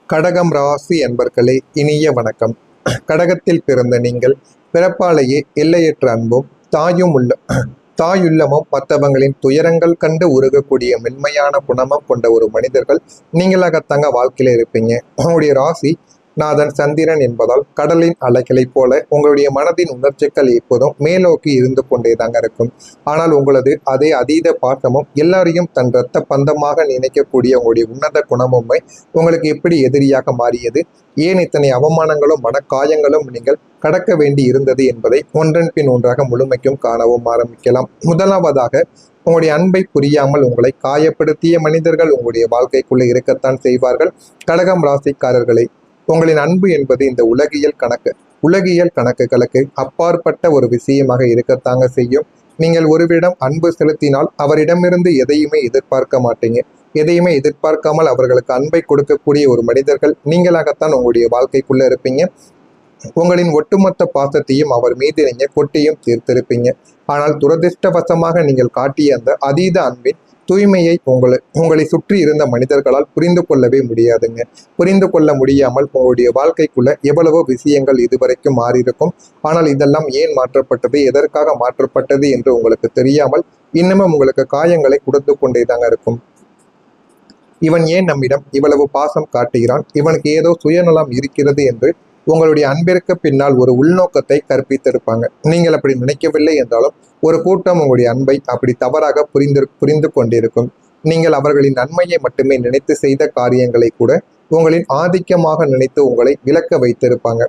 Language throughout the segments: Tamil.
கடகம் ராசி அன்பர்களே, இனிய வணக்கம். கடகத்தில் பிறந்த நீங்கள் பிறப்பாலேயே எல்லையற்ற அன்பும் தாயுள்ளமும் மற்றவங்களின் துயரங்கள் கண்டு உருகக்கூடிய மென்மையான குணமும் கொண்ட ஒரு மனிதர்கள் நீங்களாகத்தாங்க வாழ்க்கையில இருப்பீங்க. உங்களுடைய ராசி நாதன் சந்திரன் என்பதால் கடலின் அலைகளைப் போல உங்களுடைய மனதின் உணர்ச்சிகள் எப்போதும் மேலோக்கி இருந்து கொண்டேதாங்க இருக்கும். ஆனால் உங்களது அதே அதீத பாசமும் எல்லாரையும் தன் இரத்த பந்தமாக நினைக்கக்கூடிய உங்களுடைய உன்னத குணமுமே உங்களுக்கு எப்படி எதிரியாக மாறியது, ஏன் இத்தனை அவமானங்களும் மனக்காயங்களும் நீங்கள் கடக்க வேண்டி இருந்தது என்பதை ஒன்றன் பின் ஒன்றாக முழுமைக்கும் காணவும் ஆரம்பிக்கலாம். முதலாவதாக, உங்களுடைய அன்பை புரியாமல் உங்களை காயப்படுத்திய மனிதர்கள் உங்களுடைய வாழ்க்கைக்குள்ளே இருக்கத்தான் செய்வார்கள். கடகம் ராசிக்காரர்களை, உங்களின் அன்பு என்பது இந்த உலகியல் கணக்குகளுக்கு அப்பாற்பட்ட ஒரு விஷயமாக இருக்கத்தாங்க செய்யும். நீங்கள் ஒருவரிடம் அன்பு செலுத்தினால் அவரிடமிருந்து எதையுமே எதிர்பார்க்க மாட்டீங்க. எதையுமே எதிர்பார்க்காமல் அவர்களுக்கு அன்பை கொடுக்கக்கூடிய ஒரு மனிதர்கள் நீங்களாகத்தான் உங்களுடைய வாழ்க்கைக்குள்ள இருப்பீங்க. உங்களின் ஒட்டுமொத்த பாசத்தையும் அவர் மீது நீங்க கொட்டியும் தீர்த்திருப்பீங்க. ஆனால் துரதிருஷ்டவசமாக நீங்கள் காட்டிய அந்த அதீத அன்பின் தூய்மையை உங்களை சுற்றி இருந்த மனிதர்களால் புரிந்து கொள்ளவே முடியாதுங்க. புரிந்து கொள்ள முடியாமல் உங்களுடைய வாழ்க்கைக்குள்ள எவ்வளவோ விஷயங்கள் இதுவரைக்கும் மாறியிருக்கும். ஆனால் இதெல்லாம் ஏன் மாற்றப்பட்டது, எதற்காக மாற்றப்பட்டது என்று உங்களுக்கு தெரியாமல் இன்னமும் உங்களுக்கு காயங்களை கொடுத்து கொண்டேதாங்க இருக்கும். இவன் ஏன் நம்மிடம் இவ்வளவு பாசம் காட்டுகிறான், இவனுக்கு ஏதோ சுயநலம் இருக்கிறது என்று உங்களுடைய அன்பிற்கு பின்னால் ஒரு உள்நோக்கத்தை கற்பித்திருப்பாங்க. நீங்கள் அப்படி நினைக்கவில்லை என்றாலும் ஒரு கூட்டம் உங்களுடைய அன்பை அப்படி தவறாக புரிந்து கொண்டிருக்கும். நீங்கள் அவர்களின் நன்மையை மட்டுமே நினைத்து செய்த காரியங்களை கூட உங்களின் ஆதிக்கமாக நினைத்து உங்களை விலக்க வைத்திருப்பாங்க.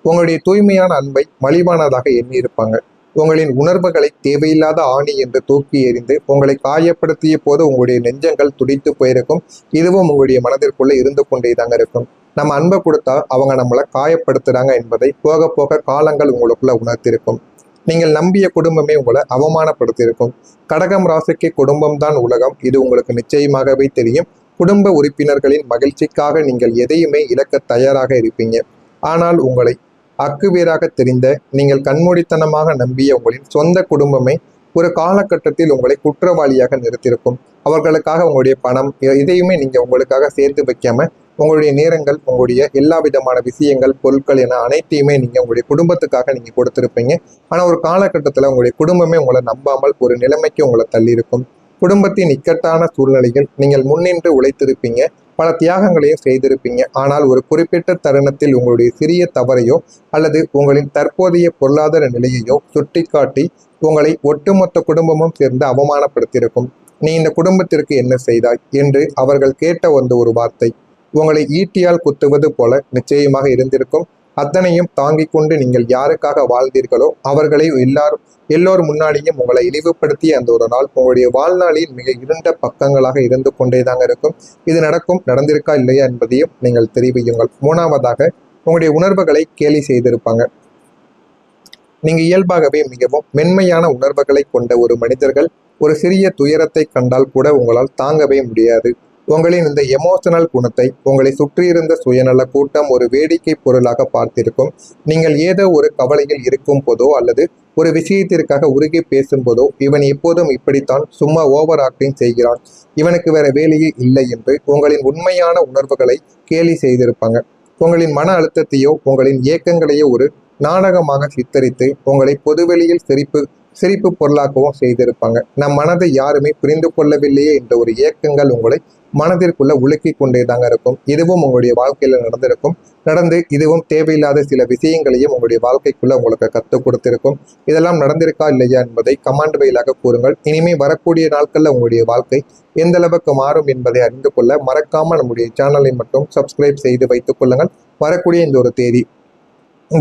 உங்களுடைய தூய்மையான அன்பை மலிவானதாக எண்ணியிருப்பாங்க. உங்களின் உணர்வுகளை தேவையில்லாத ஆணி என்று தூக்கி எறிந்து உங்களை காயப்படுத்திய போது உங்களுடைய நெஞ்சங்கள் துடித்து போயிருக்கும். இதுவும் உங்களுடைய மனதிற்குள்ள இருந்து கொண்டேதாங்க இருக்கும். நம்ம அன்பை கொடுத்தா அவங்க நம்மளை காயப்படுத்துறாங்க என்பதை போக போக காலங்கள் உங்களுக்குள்ள உணர்த்திருக்கும். நீங்கள் நம்பிய குடும்பமே உங்களை அவமானப்படுத்தியிருக்கும். கடகம் ராசிக்கு குடும்பம் தான் உலகம், இது உங்களுக்கு நிச்சயமாகவே தெரியும். குடும்ப உறுப்பினர்களின் மகிழ்ச்சிக்காக நீங்கள் எதையுமே இழக்க தயாராக இருப்பீங்க. ஆனால் உங்களை அக்குவேராக தெரிந்த, நீங்கள் கண்மூடித்தனமாக நம்பிய உங்களின் சொந்த குடும்பமே ஒரு காலகட்டத்தில் உங்களை குற்றவாளியாக நிறுத்தியிருக்கும். அவர்களுக்காக உங்களுடைய பணம் இதையுமே நீங்க உங்களுக்காக சேர்த்து வைக்காம உங்களுடைய நேரங்கள், உங்களுடைய எல்லா விதமான விஷயங்கள், பொருட்கள் என அனைத்தையுமே நீங்க உங்களுடைய குடும்பத்துக்காக நீங்க கொடுத்திருப்பீங்க. ஆனா ஒரு காலகட்டத்துல உங்களுடைய குடும்பமே உங்களை நம்பாமல் ஒரு நிலைமைக்கு உங்களை தள்ளியிருக்கும். குடும்பத்தின் இக்கட்டான சூழ்நிலைகள் நீங்கள் முன்னின்று உழைத்திருப்பீங்க, பல தியாகங்களையும் செய்திருப்பீங்க. ஆனால் ஒரு குறிப்பிட்ட தருணத்தில் உங்களுடைய சிறிய தவறையோ அல்லது உங்களின் தற்போதைய பொருளாதார நிலையையோ சுட்டிக்காட்டி உங்களை ஒட்டுமொத்த குடும்பமும் சேர்ந்து அவமானப்படுத்தியிருக்கும். நீ இந்த குடும்பத்திற்கு என்ன செய்தாய் என்று அவர்கள் கேட்ட ஒரு வார்த்தை உங்களை ஈட்டியால் குத்துவது போல நிச்சயமாக இருந்திருக்கும். அத்தனையும் தாங்கிக் கொண்டு நீங்கள் யாருக்காக வாழ்ந்தீர்களோ அவர்களை எல்லோரும் முன்னாடியும் உங்களை இழிவுபடுத்திய அந்த ஒரு நாள் உங்களுடைய வாழ்நாளில் மிக இருண்ட பக்கங்களாக இருந்து கொண்டேதாங்க இருக்கும். இது நடந்திருக்கா இல்லையா என்பதையும் நீங்கள் தெரிவியுங்கள். மூணாவதாக, உங்களுடைய உணர்வுகளை கேலி செய்திருப்பாங்க. நீங்க இயல்பாகவே மிகவும் மென்மையான உணர்வுகளை கொண்ட ஒரு மனிதர்கள். ஒரு சிறிய துயரத்தை கண்டால் கூட உங்களால் தாங்கவே முடியாது. உங்களின் இந்த எமோஷனல் குணத்தை உங்களை சுற்றியிருந்த சுயநல கூட்டம் ஒரு வேடிக்கை பொருளாக பார்த்திருக்கும். நீங்கள் ஏதோ ஒரு கவலையில் இருக்கும் போதோ அல்லது ஒரு விஷயத்திற்காக உருகி பேசும்போதோ இவன் எப்போதும் இப்படித்தான் சும்மா ஓவர் ஆக்டிங் செய்கிறான், இவனுக்கு வேற வேலையே இல்லை என்று உங்களின் உண்மையான உணர்வுகளை கேலி செய்திருப்பாங்க. உங்களின் மன அழுத்தத்தையோ உங்களின் இயக்கங்களையோ ஒரு நாடகமாக சித்தரித்து உங்களை பொதுவெளியில் சிரிப்பு பொருளாகவும் செய்திருப்பாங்க. நம் மனதை யாருமே புரிந்து கொள்ளவில்லையே என்ற ஒரு இயக்கங்கள் உங்களை மனதிற்குள்ள உலுக்கி கொண்டேதாங்க இருக்கும். இதுவும் உங்களுடைய வாழ்க்கையில நடந்து இதுவும் தேவையில்லாத சில விஷயங்களையும் உங்களுடைய வாழ்க்கைக்குள்ள உங்களுக்கு கற்றுக் கொடுத்திருக்கும். இதெல்லாம் நடந்திருக்கா இல்லையா என்பதை கமெண்ட் வழியாக கூறுங்கள். இனிமே வரக்கூடிய நாட்கள்ல உங்களுடைய வாழ்க்கை எந்த அளவுக்கு மாறும் என்பதை அறிந்து கொள்ள மறக்காம நம்முடைய சேனலை மட்டும் சப்ஸ்கிரைப் செய்து வைத்துக் கொள்ளுங்கள். வரக்கூடிய இந்த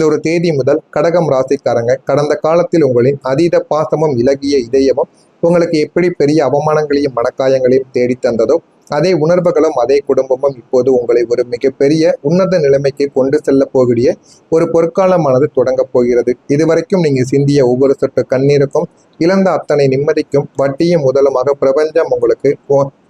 ஒரு தேதி முதல் கடகம் ராசிக்காரங்க கடந்த காலத்தில் உங்களின் அதீத பாசமும் இலகிய இதயமும் உங்களுக்கு எப்படி பெரிய அவமானங்களையும் மனக்காயங்களையும் தேடி தந்ததோ அதே உணர்வுகளும் அதே குடும்பமும் இப்போது உங்களை ஒரு மிகப்பெரிய உன்னத நிலைமைக்கு கொண்டு செல்ல போகிற ஒரு பொற்காலமானது தொடங்கப் போகிறது. இதுவரைக்கும் நீங்க சிந்திய ஒவ்வொரு சொட்டு கண்ணீருக்கும் இழந்த அத்தனை நிம்மதிக்கும் வட்டியும் முதலுமாக பிரபஞ்சம் உங்களுக்கு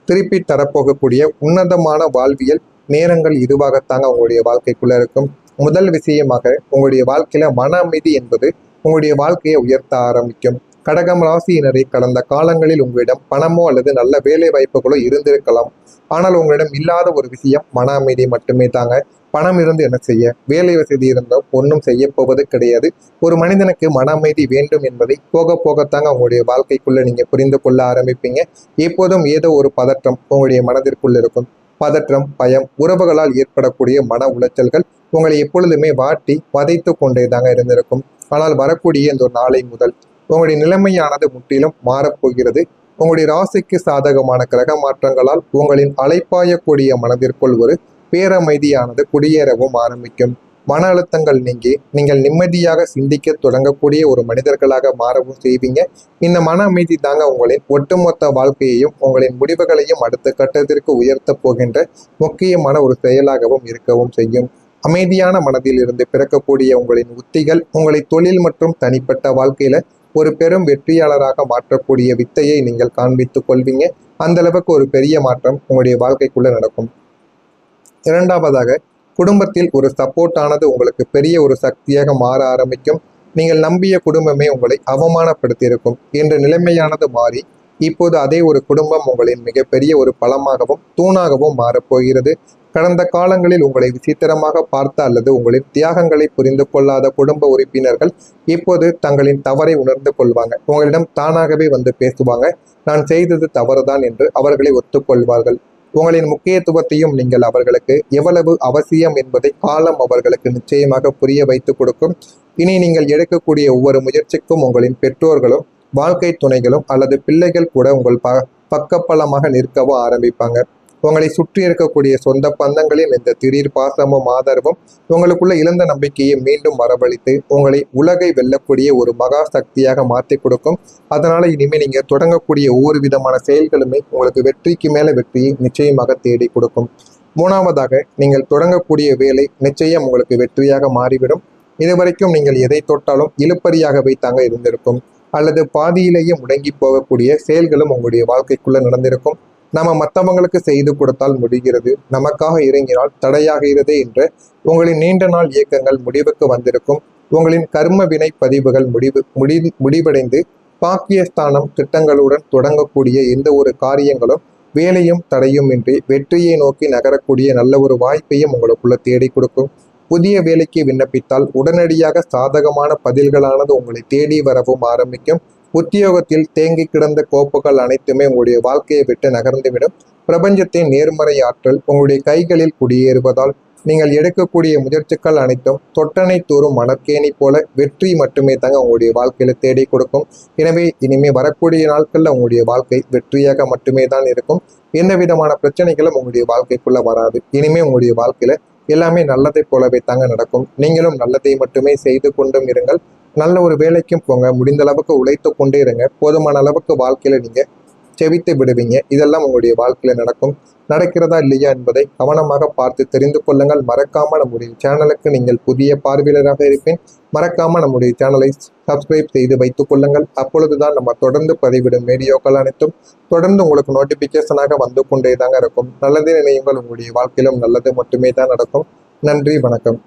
திருப்பி தரப்போகக்கூடிய உன்னதமான வாழ்வியல் நேரங்கள் இதுவாகத்தாங்க உங்களுடைய வாழ்க்கைக்குள்ள இருக்கும். முதல் விஷயமாக, உங்களுடைய வாழ்க்கையில மன அமைதி என்பது உங்களுடைய வாழ்க்கையை உயர்த்த ஆரம்பிக்கும். கடகம் ராசியினரை கடந்த காலங்களில் உங்களிடம் பணமோ அல்லது நல்ல வேலை வாய்ப்புகளோ இருந்திருக்கலாம். ஆனால் உங்களிடம் இல்லாத ஒரு விஷயம் மன அமைதி மட்டுமே தாங்க. பணம் இருந்து என்ன செய்ய, வேலை வசதி இருந்தும் ஒன்றும் செய்ய போவது கிடையாது. ஒரு மனிதனுக்கு மன அமைதி வேண்டும் என்பதை போக போகத்தாங்க உங்களுடைய வாழ்க்கைக்குள்ள நீங்க புரிந்து கொள்ள ஆரம்பிப்பீங்க. எப்போதும் ஏதோ ஒரு பதற்றம் உங்களுடைய மனதிற்குள் இருக்கும். பதற்றம், பயம், உறவுகளால் ஏற்படக்கூடிய மன உளைச்சல்கள் உங்களை எப்பொழுதுமே வாட்டி வதைத்து கொண்டே தாங்க இருந்திருக்கும். ஆனால் வரக்கூடிய இந்த ஒரு நாளை முதல் உங்களுடைய நிலைமையானது முற்றிலும் மாறப்போகிறது. உங்களுடைய ராசிக்கு சாதகமான கிரக மாற்றங்களால் உங்களின் அலைப்பாயக்கூடிய மனதிற்குள் ஒரு பேரமைதியானது குடியேறவும் ஆரம்பிக்கும். மன அழுத்தங்கள் நீங்கி நீங்கள் நிம்மதியாக சிந்திக்க தொடங்கக்கூடிய ஒரு மனிதர்களாக மாறவும் செய்வீங்க. இந்த மன அமைதி தாங்க உங்களின் ஒட்டுமொத்த வாழ்க்கையையும் உங்களின் முடிவுகளையும் அடுத்த கட்டத்திற்கு உயர்த்த போகின்ற முக்கியமான ஒரு செயலாகவும் இருக்கவும் செய்யும். அமைதியான மனதில் இருந்து பிறக்கக்கூடிய உங்களின் உத்திகள் உங்களை தொழில் மற்றும் தனிப்பட்ட வாழ்க்கையில ஒரு பெரும் வெற்றியாளராக மாற்றக்கூடிய வித்தையை நீங்கள் காண்பித்துக் கொள்வீங்க. அந்த அளவுக்கு ஒரு பெரிய மாற்றம் உங்களுடைய வாழ்க்கைக்குள்ள நடக்கும். இரண்டாவதாக, குடும்பத்தில் ஒரு சப்போர்ட்டானது உங்களுக்கு பெரிய ஒரு சக்தியாக மாற ஆரம்பிக்கும். நீங்கள் நம்பிய குடும்பமே உங்களை அவமானப்படுத்தியிருக்கும் என்ற நிலைமையானது மாறி இப்போது அதே ஒரு குடும்பம் உங்களின் மிகப்பெரிய ஒரு பலமாகவும் தூணாகவும் மாறப்போகிறது. கடந்த காலங்களில் உங்களை விசித்திரமாக பார்த்த அல்லது உங்களின் தியாகங்களை புரிந்து கொள்ளாத குடும்ப உறுப்பினர்கள் இப்போது தங்களின் தவறை உணர்ந்து கொள்வாங்க. உங்களிடம் தானாகவே வந்து பேசுவாங்க. நான் செய்தது தவறுதான் என்று அவர்களை ஒத்துக்கொள்வார்கள். உங்களின் முக்கியத்துவத்தையும் நீங்கள் அவர்களுக்கு எவ்வளவு அவசியம் என்பதை காலம் அவர்களுக்கு நிச்சயமாக புரிய வைத்து கொடுக்கும். இனி நீங்கள் எடுக்கக்கூடிய ஒவ்வொரு முயற்சிக்கும் உங்களின் பெற்றோர்களும் வாழ்க்கை துணைகளும் அல்லது பிள்ளைகள் கூட உங்கள் பக்கபலமாக நிற்கவும் ஆரம்பிப்பாங்க. உங்களை சுற்றி இருக்கக்கூடிய சொந்த பந்தங்களின் இந்த திடீர் பாசமும் ஆதரவும் உங்களுக்குள்ள இழந்த நம்பிக்கையை மீண்டும் வரவழைத்து உங்களை உலகை வெல்லக்கூடிய ஒரு மகா சக்தியாக மாற்றி கொடுக்கும். அதனால இனிமேல் நீங்க தொடங்கக்கூடிய ஒவ்வொரு விதமான செயல்களுமே உங்களுக்கு வெற்றிக்கு மேல வெற்றியை நிச்சயமாக தேடி கொடுக்கும். மூணாவதாக, நீங்கள் தொடங்கக்கூடிய வேலை நிச்சயம் உங்களுக்கு வெற்றியாக மாறிவிடும். இதுவரைக்கும் நீங்கள் எதை தொட்டாலும் இழுப்பறியாகவே தாங்க இருந்திருக்கும், அல்லது பாதியிலேயே முடங்கி போகக்கூடிய செயல்களும் உங்களுடைய வாழ்க்கைக்குள்ள நடந்திருக்கும். நம்ம மற்றவங்களுக்கு செய்து கொடுத்தால் முடிகிறது, நமக்காக இறங்கினால் தடையாகிறதே என்ற உங்களின் நீண்ட நாள் இயக்கங்கள் முடிவுக்கு வந்திருக்கும். உங்களின் கர்ம வினை பதிவுகள் முடிவடைந்து பாக்கியஸ்தானம் திட்டங்களுடன் தொடங்கக்கூடிய எந்த ஒரு காரியங்களும் வேலையும் தடையும் இன்றி வெற்றியை நோக்கி நகரக்கூடிய நல்ல ஒரு வாய்ப்பையும் உங்களுக்குள்ள தேடி கொடுக்கும். புதிய வேலைக்கு விண்ணப்பித்தால் உடனடியாக சாதகமான பதில்களானது உங்களை தேடி வரவும் ஆரம்பிக்கும். உத்தியோகத்தில் தேங்கி கிடந்த கோப்புகள் அனைத்துமே உங்களுடைய வாழ்க்கையை விட்டு நகர்ந்துவிடும். பிரபஞ்சத்தின் நேர்மறை ஆற்றல் உங்களுடைய கைகளில் குடியேறுவதால் நீங்கள் எடுக்கக்கூடிய முயற்சிகள் அனைத்தும் தொட்டனை தூரும் மணற்கேணி போல வெற்றி மட்டுமே தாங்க உங்களுடைய வாழ்க்கையில தேடி கொடுக்கும். எனவே இனிமே வரக்கூடிய நாட்கள்ல உங்களுடைய வாழ்க்கை வெற்றியாக மட்டுமே தான் இருக்கும். எந்த விதமான பிரச்சனைகளும் உங்களுடைய வாழ்க்கைக்குள்ள வராது. இனிமே உங்களுடைய வாழ்க்கையில எல்லாமே நல்லதை போலவே தாங்க நடக்கும். நீங்களும் நல்லதை மட்டுமே செய்து கொண்டும் இருங்கள். நல்ல ஒரு வேலைக்கும் போங்க. முடிந்த அளவுக்கு உழைத்து கொண்டே இருங்க. போதுமான அளவுக்கு வாழ்க்கையில நீங்க செவித்து விடுவீங்க. இதெல்லாம் உங்களுடைய வாழ்க்கையில நடக்கும். நடக்கிறதா இல்லையா என்பதை கவனமாக பார்த்து தெரிந்து கொள்ளுங்கள். மறக்காம நம்முடைய சேனலுக்கு நீங்கள் புதிய பார்வையாளராக இருப்பேன். மறக்காம நம்முடைய சேனலை சப்ஸ்கிரைப் செய்து வைத்துக் கொள்ளுங்கள். அப்பொழுதுதான் நம்ம தொடர்ந்து பதிவிடும் வீடியோக்கள் அனைத்தும் தொடர்ந்து உங்களுக்கு நோட்டிபிகேஷனாக வந்து கொண்டே தாங்க இருக்கும். நல்லதே நினையுங்கள். உங்களுடைய வாழ்க்கையிலும் நல்லது மட்டுமே தான் நடக்கும். நன்றி, வணக்கம்.